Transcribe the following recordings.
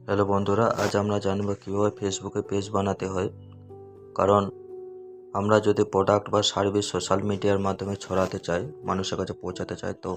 Hello বন্ধুরা, আজ আমরা জানবো কীভাবে ফেসবুকে পেজ বানাতে হয়। কারণ আমরা যদি প্রোডাক্ট বা সার্ভিস সোশ্যাল মিডিয়ার মাধ্যমে ছড়াতে চাই, মানুষের কাছে পৌঁছাতে চাই, তো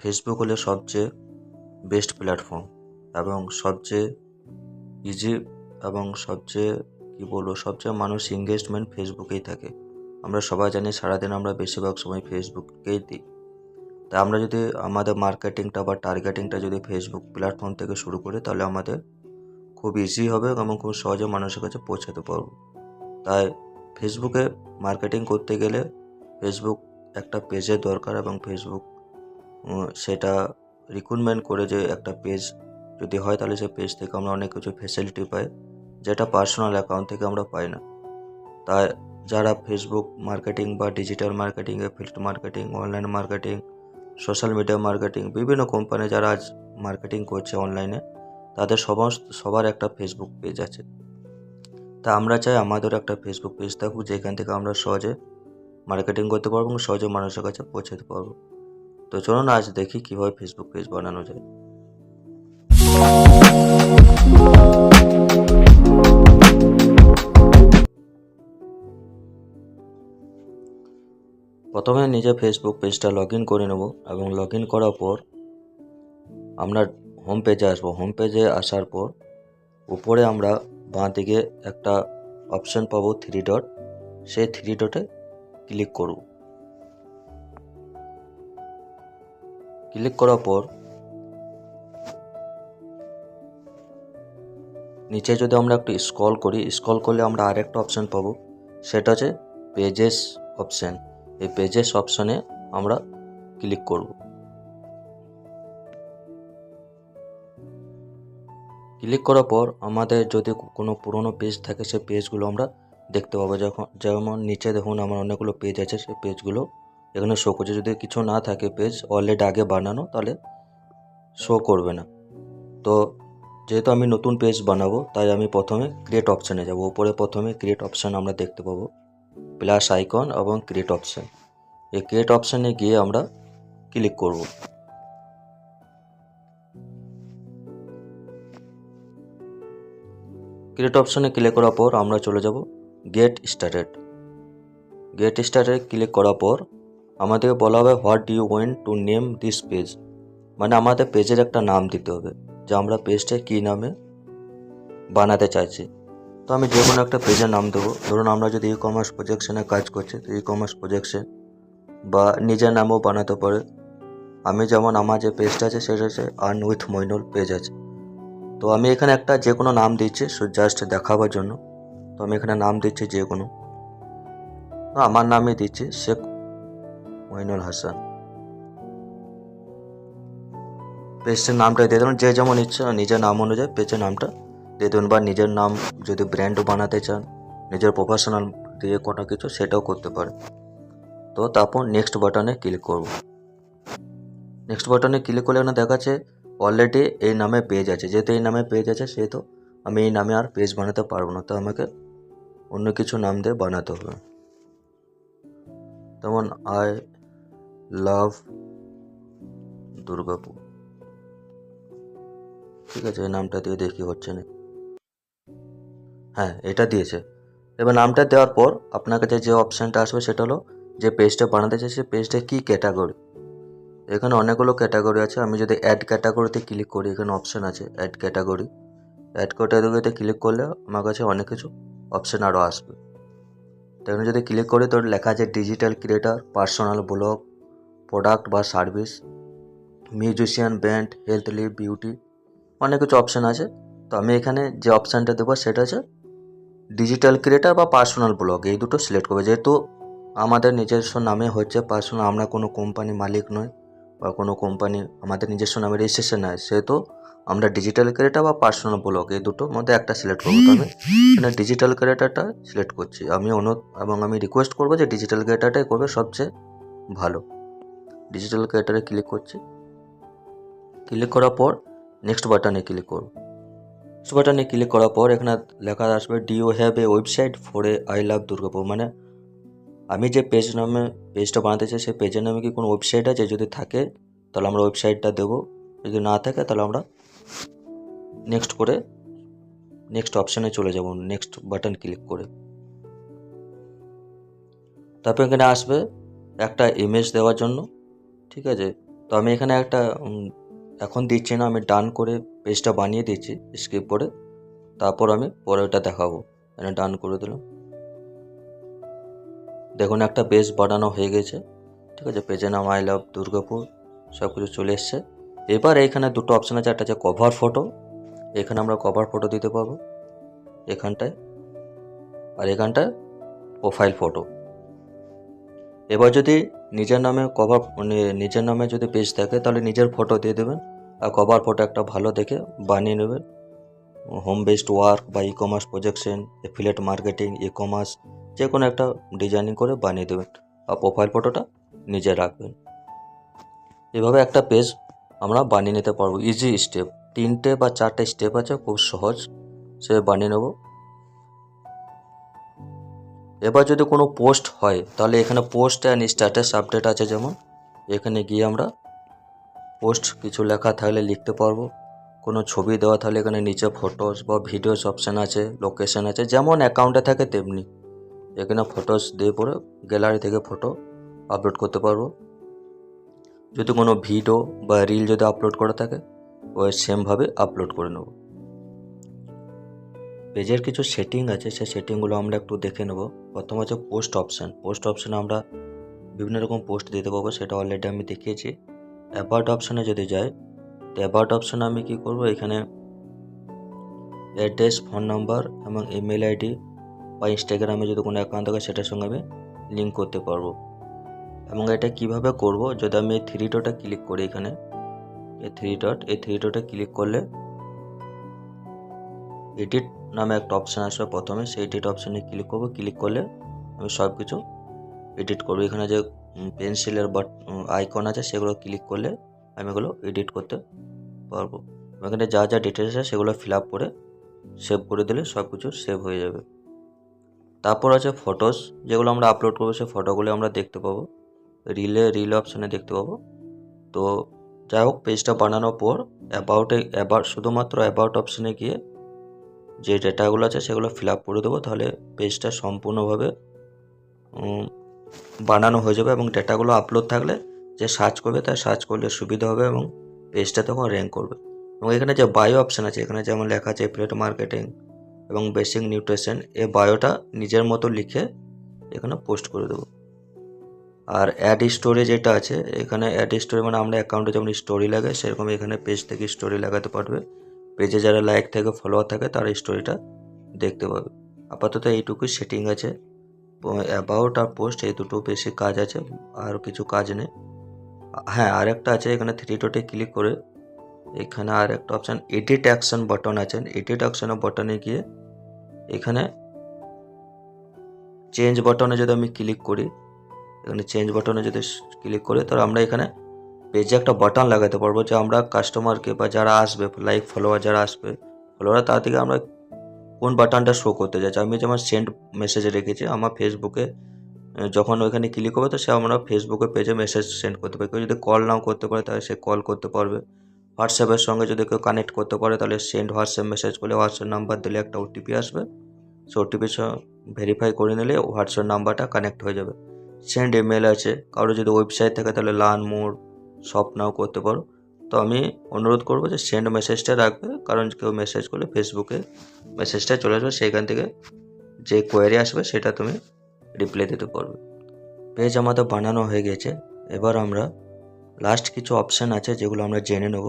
ফেসবুক হলো সবচেয়ে বেস্ট প্ল্যাটফর্ম এবং সবচেয়ে ইজি এবং সবচেয়ে মানুষ এঙ্গেজমেন্ট ফেসবুকেই থাকে। আমরা সবাই জানি সারাদিন আমরা বেশিরভাগ সময় ফেসবুককেই দিই। তাই আমরা যদি আমাদের মার্কেটিংটা বা টার্গেটিংটা যদি ফেসবুক প্ল্যাটফর্ম থেকে শুরু করি, তাহলে আমাদের খুব ইজি হবে এবং খুব সহজে মানুষের কাছে পৌঁছাতে পারবো। তাই ফেসবুকে মার্কেটিং করতে গেলে ফেসবুক একটা পেজের দরকার এবং ফেসবুক সেটা রিক্রুটমেন্ট করে যে একটা পেজ যদি হয়, তাহলে সেই পেজ থেকে আমরা অনেক কিছু ফেসিলিটি পাই, যেটা পার্সোনাল অ্যাকাউন্ট থেকে আমরা পাই না। তাই যারা ফেসবুক মার্কেটিং বা digital marketing, affiliate marketing, online marketing, social media marketing, বিভিন্ন কোম্পানি যারা আজ মার্কেটিং করছে অনলাইনে, তাদের সবার একটা ফেসবুক পেজ আছে। তা আমরা চাই আমাদেরও একটা ফেসবুক পেজ থাকুক, যেখান থেকে আমরা সহজে মার্কেটিং করতে পারবো এবং সহজে মানুষের কাছে পৌঁছাতে পারবো। তো চলুন আজ দেখি কীভাবে ফেসবুক পেজ বানানো যায়। প্রথমে নিজে ফেসবুক পেজটা লগ ইন করে নেব এবং লগ ইন করার পর আমরা হোম পেজে আসবো। হোম পেজে আসার পর উপরে আমরা বাঁ দিকে একটা অপশন পাবো 3 ডট, সেই 3 ডটে ক্লিক করব। ক্লিক করার পর নিচে যদি আমরা একটু স্ক্রল করি, স্ক্রল করলে আমরা আরেকটা অপশান পাবো, সেটা হচ্ছে পেজেস অপশান। এই পেজেস অপশানে আমরা ক্লিক করব। ক্লিক করার পর আমাদের যদি কোনো পুরনো পেজ থাকে, সেই পেজগুলো আমরা দেখতে পাবো। যেমন নিচে দেখুন আমার অনেকগুলো পেজ আছে, সেই পেজগুলো এখানে শো করছে। যদি কিছু না থাকে পেজ অলরেডি আগে বানানো, তাহলে শো করবে না। তো যেহেতু আমি নতুন পেজ বানাবো, তাই আমি প্রথমে ক্রিয়েট অপশানে যাব। উপরে প্রথমে ক্রিয়েট অপশান আমরা দেখতে পাবো, প্লাস আইকন এবং ক্রিয়েট অপশান। এই ক্রিয়েট অপশানে গিয়ে আমরা ক্লিক করব। ক্রিয়েট অপশানে ক্লিক করার পর আমরা চলে যাব get started. Get started click করার পর আমাদেরকে বলা হবে what do you want to name this page, মানে আমাদের পেজের একটা নাম দিতে হবে যে আমরা পেজটা কী নামে বানাতে চাইছি। তো আমি যে কোনো একটা পেজের নাম দেবো। ধরুন আমরা যদি ই কমার্স প্রজেকশনে কাজ করছি, তো ই কমার্স প্রজেকশন বা নিজের নামও বানাতে পারে। আমি যেমন আমার যে পেজটা আছে সেটা হচ্ছে আর্ন উইথ মইনুল পেজ আছে। তো আমি এখানে একটা যে কোনো নাম দিচ্ছি জাস্ট দেখাবার জন্য। তো আমি এখানে নাম দিচ্ছি যে কোনো, আমার নামই দিচ্ছি শেখ মইনুল হাসান। পেজের নামটা দিয়ে দেবেন, যে যেমন ইচ্ছা নিজের নাম অনুযায়ী পেজের নামটা দিয়ে দেবেন, বা নিজের নাম যদি ব্র্যান্ডও বানাতে চান, নিজের প্রফেশনাল দিয়ে কোনো কিছু, সেটাও করতে পারেন। তো তারপর নেক্সট বাটনে ক্লিক করব। নেক্সট বাটনে ক্লিক করলে এখানে দেখাচ্ছে অলরেডি এই নামে পেজ আছে। যেহেতু এই নামে পেজ আছে, সেহেতু আমি এই নামে আর পেজ বানাতে পারবো না, তো আমাকে অন্য কিছু নাম দিয়ে বানাতে হবে। যেমন আই লাভ দুর্গাপুর, ঠিক আছে, এই নামটা দিয়ে দেখি হচ্ছে না। হ্যাঁ, এটা দিয়েছে। এবার নামটা দেওয়ার পর আপনার কাছে যে অপশানটা আসবে সেটা হলো যে পেজটা বানাতে চাই সেই পেজটা কী ক্যাটাগরি। এখানে অনেকগুলো ক্যাটাগরি আছে। আমি যদি অ্যাড ক্যাটাগরিতে ক্লিক করি, এখানে অপশান আছে অ্যাড ক্যাটাগরি। অ্যাড ক্যাটাগরিতে ক্লিক করলে আমার কাছে অনেক কিছু অপশান আরও আসবে। তো এখানে যদি ক্লিক করি তো লেখা আছে digital creator, personal blog, product বা service, musician, band, health, live, beauty, অনেক কিছু অপশান আছে। তো আমি এখানে যে অপশানটা দেবো সেটা হচ্ছে ডিজিটাল ক্রিয়েটার বা পার্সোনাল ব্লগ, এই দুটো সিলেক্ট করবে। যেহেতু আমাদের নিজস্ব নামে হচ্ছে পার্সোনাল, আমরা কোনো কোম্পানি মালিক নই বা কোনো কোম্পানি আমাদের নিজস্ব নামে রেজিস্ট্রেশন নয়, সেহেতু আমরা ডিজিটাল ক্রিয়েটার বা পার্সোনাল ব্লগ এই দুটোর মধ্যে একটা সিলেক্ট করবো। তো আমি এখানে ডিজিটাল ক্রিয়েটারটা সিলেক্ট করছি। আমি আমি রিকোয়েস্ট করবো যে ডিজিটাল ক্রিয়েটারটাই করবে সবচেয়ে ভালো। ডিজিটাল ক্রিয়েটারে ক্লিক করছি। ক্লিক করার পর নেক্সট বাটনে ক্লিক করব। নেক্সট বাটনে ক্লিক করার পর এখানে লেখা আসবে do you have a website for a I love Durgapur, মানে আমি যে পেজটা বানাতে চাই সেই পেজের নামে কি কোনো ওয়েবসাইট আছে, যদি থাকে তাহলে আমরা ওয়েবসাইটটা দেবো, যদি না থাকে তাহলে আমরা নেক্সট করে নেক্সট অপশানে চলে যাব, নেক্সট বাটন ক্লিক করে। তারপর এখানে আসবে একটা ইমেজ দেওয়ার জন্য, ঠিক আছে। তো আমি এখানে একটা এখন দিচ্ছি না, আমি ডান করে পেজটা বানিয়ে দিচ্ছি স্কিপ করে, তারপর আমি পরে ওটা দেখাবো। এখানে ডান করে দিলাম, দেখুন একটা পেজ বানানো হয়ে গেছে, ঠিক আছে। পেজের নাম আই লাভ দুর্গাপুর, সব কিছু চলে এসছে। এবার এখানে দুটো অপশান আছে, একটা আছে কভার ফটো, এখানে আমরা কভার ফটো দিতে পারবো এখানটায়, আর এখানটায় প্রোফাইল ফটো। এবার যদি নিজের নামে কভার নিজের নামে যদি পেজ থাকে তাহলে নিজের ফটো দিয়ে দেবেন, আর কভার ফটো একটা ভালো দেখে বানিয়ে নেবেন। হোম বেসড ওয়ার্ক বা e commerce projection, affiliate marketing, e commerce, যে কোনো একটা ডিজাইনিং করে বানিয়ে দেবেন, আর প্রোফাইল ফটোটা নিজে রাখবেন। এভাবে একটা পেজ আমরা বানিয়ে নিতে পারবো, ইজি স্টেপ, 3টে বা 4টে স্টেপ আছে, খুব সহজ, সে বানিয়ে নেব। এবার যদি কোনো পোস্ট হয় তাহলে এখানে পোস্ট অ্যান্ড স্ট্যাটাস আপডেট আছে, যেমন এখানে গিয়ে আমরা পোস্ট কিছু লেখা থাকলে লিখতে পারবো, কোনো ছবি দেওয়া থাকলে এখানে নিচে ফটোস বা ভিডিওস অপশান আছে, লোকেশন আছে, যেমন অ্যাকাউন্টে থাকে তেমনি এখানে ফটোস দিয়ে পরে গ্যালারি থেকে ফটো আপলোড করতে পারবো। যদি কোনো ভিডিও বা রিল যদি আপলোড করা থাকে ওই সেমভাবে আপলোড করে নেব। পেজের কিছু সেটিং আছে, সেই সেটিংগুলো আমরা একটু দেখে নেব। প্রথম আছে পোস্ট অপশান। পোস্ট অপশানে আমরা বিভিন্ন রকম পোস্ট দিতে পারবো, সেটা অলরেডি আমি দেখিয়েছি। অ্যাবাউট অপশানে যদি যাই, তো অ্যাবাউট অপশানে আমি কি করব, এখানে অ্যাড্রেস, ফোন নাম্বার এবং ইমেল আইডি বা ইনস্টাগ্রামে যদি কোনো অ্যাকাউন্ট থাকে সেটার সঙ্গে আমি লিঙ্ক করতে পারবো। এবং এটা কিভাবে করব, যদি আমি এই 3 ডটে ক্লিক করি, এখানে এই 3 ডটে ক্লিক করলে এডিট নামে একটা অপশান আসবে প্রথমে, সেই এডিট অপশানে ক্লিক করব। ক্লিক করলে আমি সব কিছু এডিট করবো। এখানে যে পেন্সিলের আইকন আছে সেগুলো ক্লিক করলে আমি এগুলো এডিট করতে পারবো। এখানে যা যা ডিটেলস আছে সেগুলো ফিল আপ করে সেভ করে দিলে সব কিছু সেভ হয়ে যাবে। তারপর আছে ফটোস, যেগুলো আমরা আপলোড করবো সেই ফটোগুলো আমরা দেখতে পাবো, রিল অপশানে দেখতে পাবো। তো যাই হোক, পেজটা বানানোর পর শুধুমাত্র অ্যাবাউট অপশানে গিয়ে যে ডেটাগুলো আছে সেগুলো ফিল আপ করে দেবো, তাহলে পেজটা সম্পূর্ণভাবে বানানো হয়ে যাবে। এবং ডেটাগুলো আপলোড থাকলে যে সার্চ করবে তার সার্চ করলে সুবিধা হবে এবং পেজটা তখন র্যাঙ্ক করবে। এবং এখানে যে বায়ো অপশান আছে, এখানে যেমন লেখা আছে এফিলিয়েট মার্কেটিং এবং বেসিক নিউট্রিশন, এই বায়োটা নিজের মতো লিখে এখানে পোস্ট করে দেবো। আর অ্যাড স্টোরি যেটা আছে, এখানে অ্যাড স্টোরি মানে আমরা অ্যাকাউন্টে যেমন স্টোরি লাগে সেরকম এখানে পেজ থেকে স্টোরি লাগাতে পারবে। পেজে যারা লাইক থাকে, ফলোয়ার থাকে, তারা স্টোরিটা দেখতে পাবে। আপাতত এইটুকুই সেটিং আছে। অ্যাবাউট আর পোস্ট এই দুটো বেশি কাজ আছে, আর কিছু কাজ নেই। হ্যাঁ, আর একটা আছে, এখানে 3 ডটে ক্লিক করে এখানে আর একটা অপশান এডিট অ্যাকশন বাটন আছে। এডিট অ্যাকশন বাটনে গিয়ে এখানে চেঞ্জ বাটনে যদি আমি ক্লিক করি, এখানে চেঞ্জ বাটনে যদি ক্লিক করি তাহলে আমরা এখানে পেজে একটা বাটন লাগাতে পারবো, যে আমরা কাস্টমারকে বা যারা আসবে, লাইক ফলোয়ার যারা আসবে, ফলোয়ার তার থেকে আমরা কোন বাটনটা শো করতে যাচ্ছি। আমি যেমন সেন্ড মেসেজে রেখেছি আমার ফেসবুকে, যখন ওইখানে ক্লিক হবে তো সে আমরা ফেসবুকে পেজে মেসেজ সেন্ড করতে পারি। কেউ যদি কল নাও করতে পারে তাহলে সে কল করতে পারবে। হোয়াটসঅ্যাপের সঙ্গে যদি কেউ কানেক্ট করতে পারে তাহলে সেন্ড হোয়াটসঅ্যাপ মেসেজ করলে হোয়াটসঅ্যাপ নাম্বার দিলে একটা ওটিপি আসবে, সে ওটিপি ভেরিফাই করে নিলে হোয়াটসঅ্যাপ নাম্বারটা কানেক্ট হয়ে যাবে। সেন্ড ইমেল আছে, কারো যদি ওয়েবসাইট থাকে তাহলে লার্ন মোর, শপ নাও করতে পারো। তো আমি অনুরোধ করবো যে সেন্ড মেসেজটা রাখবে, কারণ কেউ মেসেজ করলে ফেসবুকে মেসেজটা চলে আসবে, সেইখান থেকে যে কোয়ারি আসবে সেটা তুমি রিপ্লাই দিতে পারবে। পেজ আমাদের বানানো হয়ে গেছে। এবার আমরা লাস্ট কিছু অপশান আছে যেগুলো আমরা জেনে নেব,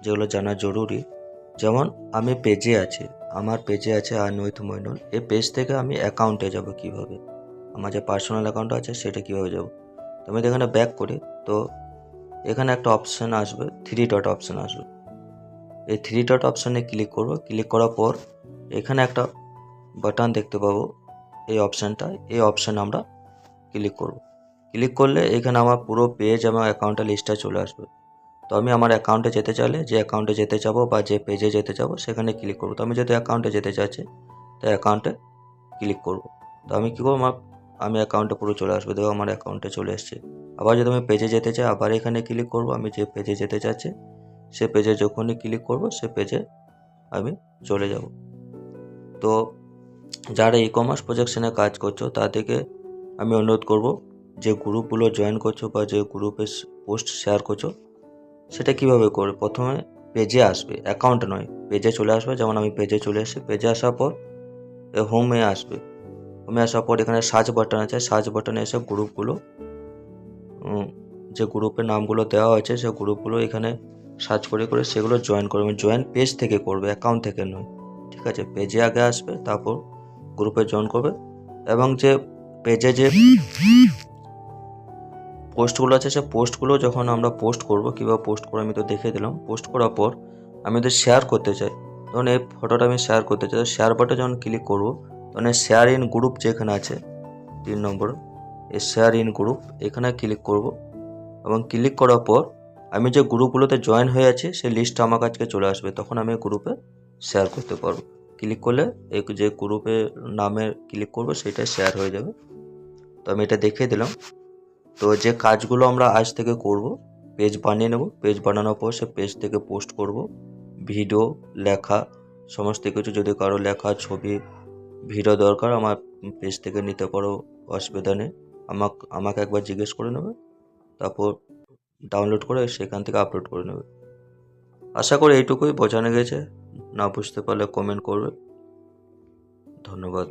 যেগুলো জানা জরুরি। যেমন আমি পেজে আছি, আমার পেজে আছে আনউইথ মইনুল, এই পেজ থেকে আমি অ্যাকাউন্টে যাব কিভাবে, আমার যে পার্সোনাল অ্যাকাউন্ট আছে সেটা কীভাবে যাব। তো আমি এখানে ব্যাক করি, তো এখানে একটা অপশান আসবে, 3 ডট অপশান আসবে। এই 3 ডট অপশানে ক্লিক করব। ক্লিক করার পর এখানে একটা বাটন দেখতে পাবো, এই অপশানে আমরা ক্লিক করব। ক্লিক করলে এখানে আমার পুরো পেজ এবং অ্যাকাউন্টের লিস্টটা চলে আসবে। তো আমি আমার অ্যাকাউন্টে যেতে চাইলে, যে অ্যাকাউন্টে যেতে চাবো বা যে পেজে যেতে চাবো সেখানে ক্লিক করবো। তো আমি যেহেতু অ্যাকাউন্টে যেতে চাচ্ছি তো অ্যাকাউন্টে ক্লিক করব। তো আমি কী করবো, আমি অ্যাকাউন্টে পুরো চলে আসবে, দেখো আমার অ্যাকাউন্টে চলে এসছে। আবার যদি আমি পেজে যেতে চাই আবার এখানে ক্লিক করব। আমি যে পেজে যেতে চাচ্ছি সে পেজে যখনই ক্লিক করব সে পেজে আমি চলে যাব। তো যারা ই কমার্স প্রজেকশনে কাজ করছো তাদেরকে আমি অনুরোধ করব, যে গ্রুপগুলো জয়েন করছো বা যে গ্রুপে পোস্ট শেয়ার করছো সেটা কিভাবে করবে। প্রথমে পেজে আসবে, অ্যাকাউন্ট নয়, পেজে চলে আসবে। যেমন আমি পেজে চলে এসেছি, পেজে আসার পর হোমে আসবে। হোমে আসার পর এখানে সার্চ বাটন আছে, সার্চ বাটনে এসে গ্রুপগুলো, যে গ্রুপের নামগুলো দেওয়া হয়েছে সে গ্রুপগুলো এখানে সার্চ করে করে সেগুলো জয়েন করবে। জয়েন পেজ থেকে করবে, অ্যাকাউন্ট থেকে নয়, ঠিক আছে। পেজে আগে আসবে, তারপর গ্রুপে জয়েন করবে। এবং যে পেজে যে পোস্টগুলো আছে সে পোস্টগুলো যখন আমরা পোস্ট করব, কীভাবে পোস্ট করে আমি তো দেখিয়ে দিলাম। পোস্ট করার পর আমি যদি শেয়ার করতে চাই, তখন এই ফটোটা আমি শেয়ার করতে চাই, শেয়ার বাটনে যখন ক্লিক করব তখন শেয়ার ইন গ্রুপ যেখানে আছে 3 নম্বর, এই শেয়ার ইন গ্রুপ এখানে ক্লিক করব। এবং ক্লিক করার পর আমি যে গ্রুপগুলোতে জয়েন হয়ে আছি সেই লিস্টটা আমার কাছে চলে আসবে, তখন আমি গ্রুপে শেয়ার করতে পারবো। ক্লিক করলে এই যে গ্রুপের নামে ক্লিক করবো সেটা শেয়ার হয়ে যাবে। তো আমি এটা দেখিয়ে দিলাম। তো যে কাজগুলো আমরা আজ থেকে করব, পেজ বানিয়ে নেব, পেজ বানানোর পর সে পেজ থেকে পোস্ট করব, ভিডিও, লেখা, সমস্ত কিছু। যদি কারো লেখা, ছবি, ভিডিও দরকার আমার পেজ থেকে নিতে পারো, অসুবিধা নেই। আমাকে একবার জিজ্ঞেস করে নেবে, তারপর ডাউনলোড করে সেখান থেকে আপলোড করে নেবে। আশা করি এইটুকুই বোঝানো গেছে। না বুঝতে পারলে কমেন্ট করবে। ধন্যবাদ।